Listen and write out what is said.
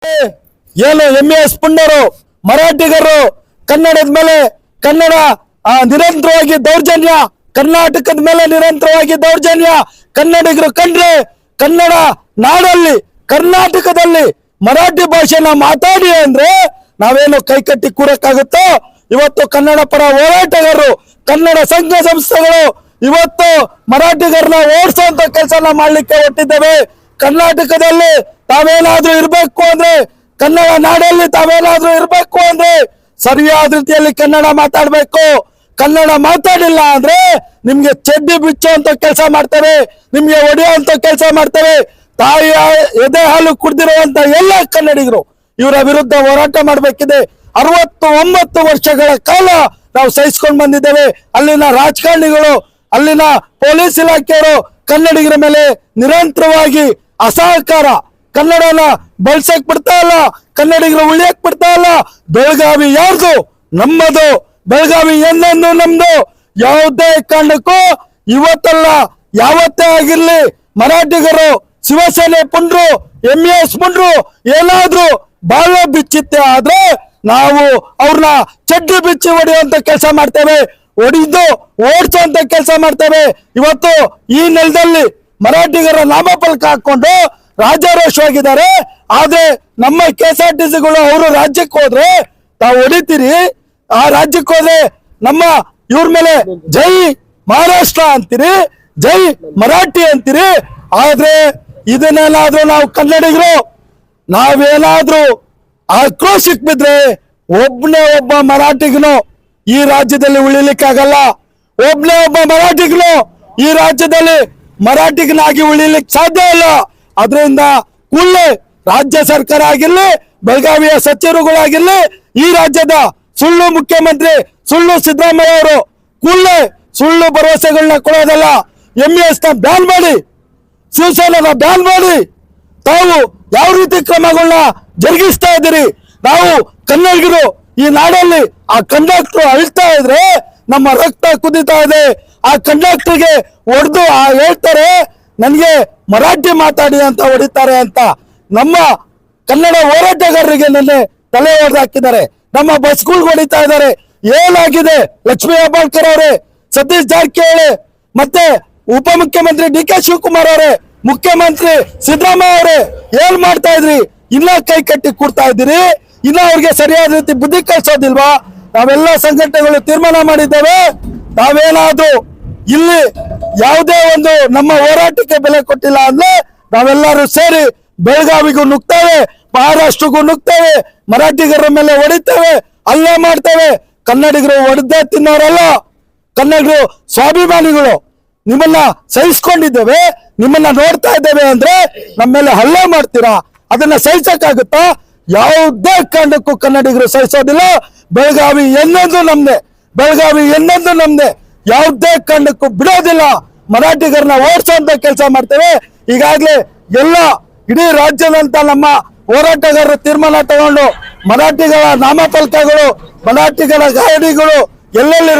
ಏನು MES ಪುಂಡರು ಮರಾಠಿಗರು ಕನ್ನಡದ ಮೇಲೆ ಕನ್ನಡ ನಿರಂತರವಾಗಿ ದೌರ್ಜನ್ಯ, ಕರ್ನಾಟಕದ ಮೇಲೆ ನಿರಂತರವಾಗಿ ದೌರ್ಜನ್ಯ. ಕನ್ನಡಿಗರು ಕಂಡ್ರೆ ಕನ್ನಡ ನಾಡಲ್ಲಿ ಕರ್ನಾಟಕದಲ್ಲಿ ಮರಾಠಿ ಭಾಷೆನ ಮಾತಾಡಿ ಅಂದ್ರೆ ನಾವೇನು ಕೈಕಟ್ಟಿ ಕೂರಕ್ಕಾಗುತ್ತೋ? ಇವತ್ತು ಕನ್ನಡ ಪರ ಹೋರಾಟಗಾರರು, ಕನ್ನಡ ಸಂಘ ಸಂಸ್ಥೆಗಳು ಇವತ್ತು ಮರಾಠಿಗರನ್ನ ಓಡಿಸುವಂತ ಕೆಲಸನ ಮಾಡ್ಲಿಕ್ಕೆ ಹೊರಟಿದ್ದೇವೆ. ಕರ್ನಾಟಕದಲ್ಲಿ ತಾವೇನಾದ್ರೂ ಇರ್ಬೇಕು ಅಂದ್ರೆ, ಕನ್ನಡ ನಾಡಲ್ಲಿ ತಾವೇನಾದ್ರೂ ಇರ್ಬೇಕು ಅಂದ್ರೆ ಸರಿಯಾದ ರೀತಿಯಲ್ಲಿ ಕನ್ನಡ ಮಾತಾಡ್ಬೇಕು. ಕನ್ನಡ ಮಾತಾಡಿಲ್ಲ ಅಂದ್ರೆ ನಿಮ್ಗೆ ಚಡ್ಡಿ ಬಿಚ್ಚುವಂತ ಕೆಲಸ ಮಾಡ್ತೇವೆ, ನಿಮ್ಗೆ ಹೊಡೆಯುವಂತ ಕೆಲಸ ಮಾಡ್ತೇವೆ. ತಾಯಿಯ ಎದೆ ಹಾಲು ಕುಡ್ದಿರುವಂತ ಎಲ್ಲ ಕನ್ನಡಿಗರು ಇವರ ವಿರುದ್ಧ ಹೋರಾಟ ಮಾಡಬೇಕಿದೆ. 69 ವರ್ಷಗಳ ಕಾಲ ನಾವು ಸಹಿಸ್ಕೊಂಡು ಬಂದಿದ್ದೇವೆ. ಅಲ್ಲಿನ ರಾಜಕಾರಣಿಗಳು, ಅಲ್ಲಿನ ಪೊಲೀಸ್ ಇಲಾಖೆಯವರು ಕನ್ನಡಿಗರ ಮೇಲೆ ನಿರಂತರವಾಗಿ ಅಸಹಕಾರ, ಕನ್ನಡನ ಬಳಸಕ್ ಬಿಡ್ತಾ ಇಲ್ಲ, ಕನ್ನಡಿಗರು ಉಳಿಯಕ್ ಬಿಡ್ತಾ ಇಲ್ಲ. ಬೆಳಗಾವಿ ಯಾರ್ದು? ನಮ್ಮದು. ಬೆಳಗಾವಿ ಎಂದೆಂದು ನಮ್ದು. ಯಾವುದೇ ಕಾರಣಕ್ಕೂ ಇವತ್ತಲ್ಲ ಯಾವತ್ತೇ ಆಗಿರ್ಲಿ ಮರಾಠಿಗರು, ಶಿವಸೇನೆ ಪುಂಡ್ರು, MES ಪುಂಡ್ರು ಏನಾದ್ರು ಬಾಳ ಬಿಚ್ಚಿತ್ತೆ ಆದ್ರೆ ನಾವು ಅವ್ರನ್ನ ಚಡ್ಡಿ ಬಿಚ್ಚಿ ಹೊಡೆಯುವಂತ ಕೆಲಸ ಮಾಡ್ತೇವೆ, ಹೊಡಿದು ಓಡಿಸುವಂತ ಕೆಲಸ ಮಾಡ್ತೇವೆ. ಇವತ್ತು ಈ ನೆಲದಲ್ಲಿ ಮರಾಠಿಗರ ನಾಮಫಲಕ ಹಾಕೊಂಡು ರಾಜಾರೋಷವಾಗಿದ್ದಾರೆ. ಆದ್ರೆ ನಮ್ಮ KSRTCಗಳು ಅವರು ರಾಜ್ಯಕ್ಕೆ ಹೋದ್ರೆ ತಾವು ಹೊಡಿತೀರಿ, ಆ ರಾಜ್ಯಕ್ಕೆ ಹೋದ್ರೆ ನಮ್ಮ ಇವ್ರ ಮೇಲೆ ಜೈ ಮಹಾರಾಷ್ಟ್ರ ಅಂತೀರಿ, ಜೈ ಮರಾಠಿ ಅಂತೀರಿ. ಆದ್ರೆ ಇದನ್ನೇನಾದ್ರೂ ನಾವು ಕನ್ನಡಿಗರು ನಾವೇನಾದ್ರೂ ಆಕ್ರೋಶಕ್ಕೆ ಬಿದ್ರೆ ಒಬ್ಬ ಮರಾಠಿಗನು ಈ ರಾಜ್ಯದಲ್ಲಿ ಉಳಿಲಿಕ್ಕಾಗಲ್ಲ. ಒಬ್ಬ ಮರಾಠಿಗನು ಈ ರಾಜ್ಯದಲ್ಲಿ ಮರಾಠಿಗನಾಗಿ ಉಳಿಲಿಕ್ಕೆ ಸಾಧ್ಯ ಇಲ್ಲ. ಅದರಿಂದ ಕೂಡಲೇ ರಾಜ್ಯ ಸರ್ಕಾರ ಆಗಿರ್ಲಿ, ಬೆಳಗಾವಿಯ ಸಚಿವರುಗಳಾಗಿರ್ಲಿ, ಈ ರಾಜ್ಯದ ಸುಳ್ಳು ಮುಖ್ಯಮಂತ್ರಿ ಸುಳ್ಳು ಸಿದ್ದರಾಮಯ್ಯ ಅವರು ಕೂಡಲೇ ಸುಳ್ಳು ಭರವಸೆಗಳನ್ನ ಕೊಡೋದಲ್ಲ, MES ನ ಬ್ಯಾನ್ ಮಾಡಿ, ಶಿವಸೇನೆನ ಬ್ಯಾನ್ ಮಾಡಿ ತಾವು ಯಾವ ರೀತಿ ಕ್ರಮಗಳನ್ನ ಜರುಗಿಸ್ತಾ ಇದ್ದೀರಿ. ನಾವು ಕನ್ನಡಿಗರು ಈ ನಾಡಲ್ಲಿ ಆ ಕಂಡಕ್ಟರ್ ಅಳ್ತಾ ಇದ್ರೆ ನಮ್ಮ ರಕ್ತ ಕುದಿತಾ ಇದೆ. ಆ ಕಂಡಕ್ಟರ್ಗೆ ಹೊಡೆದು ಹೇಳ್ತಾರೆ ನನಗೆ ಮರಾಠಿ ಮಾತಾಡಿ ಅಂತ ಹೊಡಿತಾರೆ ಅಂತ. ನಮ್ಮ ಕನ್ನಡ ಹೋರಾಟಗಾರರಿಗೆ ನಿನ್ನೆ ತಲೆ ಹೊಡೆದು ಹಾಕಿದ್ದಾರೆ, ನಮ್ಮ ಬಸ್ಗಳು ಹೊಡಿತಾ ಇದ್ದಾರೆ. ಏನಾಗಿದೆ? ಲಕ್ಷ್ಮೀ ಹೆಬ್ಬಾಳ್ಕರ್ ಅವರೇ, ಸತೀಶ್ ಜಾರಕಿಹೊಳಿ, ಮತ್ತೆ ಉಪಮುಖ್ಯಮಂತ್ರಿ DK ಶಿವಕುಮಾರ್ ಅವರೇ, ಮುಖ್ಯಮಂತ್ರಿ ಸಿದ್ದರಾಮಯ್ಯ ಅವರೇ ಏನ್ ಮಾಡ್ತಾ ಇದ್ರಿ? ಇನ್ನ ಕೈ ಕಟ್ಟಿ ಕೂಡ್ತಾ ಇದ್ದೀರಿ. ಇನ್ನ ಅವ್ರಿಗೆ ಸರಿಯಾದ ರೀತಿ ಬುದ್ಧಿ ಕಲ್ಸೋದಿಲ್ವಾ? ನಾವೆಲ್ಲ ಸಂಘಟನೆಗಳು ತೀರ್ಮಾನ ಮಾಡಿದ್ದೇವೆ, ನಾವೇನಾದ್ರೂ ಇಲ್ಲಿ ಯಾವುದೇ ಒಂದು ನಮ್ಮ ಹೋರಾಟಕ್ಕೆ ಬೆಲೆ ಕೊಟ್ಟಿಲ್ಲ ಅಂದ್ರೆ ನಾವೆಲ್ಲರೂ ಸೇರಿ ಬೆಳಗಾವಿಗೂ ನುಗ್ತೇವೆ, ಮಹಾರಾಷ್ಟ್ರಗೂ ನುಗ್ತೇವೆ, ಮರಾಠಿಗರ ಮೇಲೆ ಹೊಡಿತೇವೆ, ಹಲ್ಲೆ ಮಾಡ್ತೇವೆ. ಕನ್ನಡಿಗರು ಹೊಡೆದೇ ತಿನ್ನೋರಲ್ಲ, ಕನ್ನಡಿಗರು ಸ್ವಾಭಿಮಾನಿಗಳು. ನಿಮ್ಮನ್ನ ಸಹಿಸ್ಕೊಂಡಿದ್ದೇವೆ, ನಿಮ್ಮನ್ನ ನೋಡ್ತಾ ಇದ್ದೇವೆ ಅಂದ್ರೆ ನಮ್ಮ ಮೇಲೆ ಹಲ್ಲೆ ಮಾಡ್ತೀರಾ? ಅದನ್ನ ಸಹಿಸಕ್ಕಾಗುತ್ತಾ? ಯಾವುದೇ ಕಾರಣಕ್ಕೂ ಕನ್ನಡಿಗರು ಸಹಿಸೋದಿಲ್ಲ. ಬೆಳಗಾವಿ ಎಂದೆಂದು ನಮ್ದೆ, ಬೆಳಗಾವಿ ಎಂದೆಂದು ನಮ್ದೆ. ಯಾವುದೇ ಕಾರಣಕ್ಕೂ ಬಿಡೋದಿಲ್ಲ. ಮರಾಠಿಗರನ್ನ ಓಡಿಸುವಂತ ಕೆಲಸ ಮಾಡ್ತೇವೆ. ಈಗಾಗಲೇ ಎಲ್ಲ ಇಡೀ ರಾಜ್ಯದಂತ ನಮ್ಮ ಹೋರಾಟಗಾರರು ತೀರ್ಮಾನ ತಗೊಂಡು ಮರಾಠಿಗಳ ನಾಮಫಲಕಗಳು, ಮರಾಠಿಗಳ ಗಾಡಿಗಳು ಎಲ್ಲೆಲ್ಲಿ